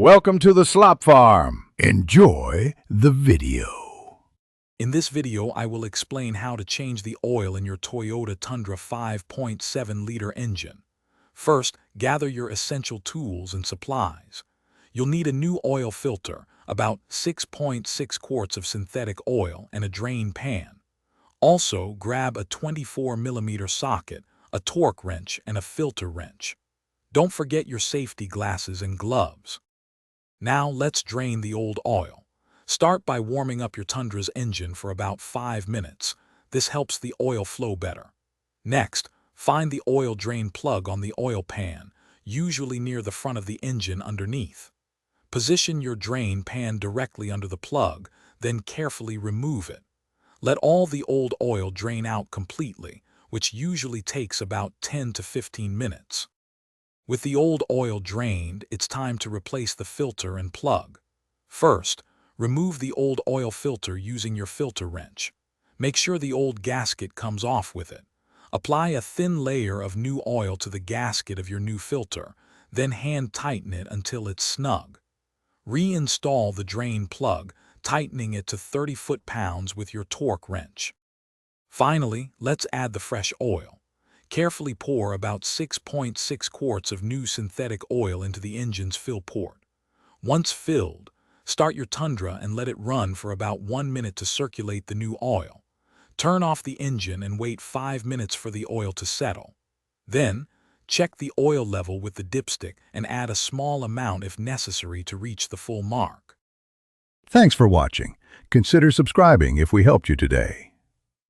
Welcome to the Slop Farm. Enjoy the video. In this video, I will explain how to change the oil in your Toyota Tundra 5.7-liter engine. First, gather your essential tools and supplies. You'll need a new oil filter, about 6.6 quarts of synthetic oil, and a drain pan. Also, grab a 24mm socket, a torque wrench, and a filter wrench. Don't forget your safety glasses and gloves. Now let's drain the old oil. Start by warming up your Tundra's engine for about 5 minutes. This helps the oil flow better. Next, find the oil drain plug on the oil pan, usually near the front of the engine underneath. Position your drain pan directly under the plug, then carefully remove it. Let all the old oil drain out completely, which usually takes about 10 to 15 minutes. With the old oil drained, it's time to replace the filter and plug. First, remove the old oil filter using your filter wrench. Make sure the old gasket comes off with it. Apply a thin layer of new oil to the gasket of your new filter, then hand tighten it until it's snug. Reinstall the drain plug, tightening it to 30 foot-pounds with your torque wrench. Finally, let's add the fresh oil. Carefully pour about 6.6 quarts of new synthetic oil into the engine's fill port. Once filled, start your Tundra and let it run for about 1 minute to circulate the new oil. Turn off the engine and wait 5 minutes for the oil to settle. Then, check the oil level with the dipstick and add a small amount if necessary to reach the full mark. Thanks for watching. Consider subscribing if we helped you today.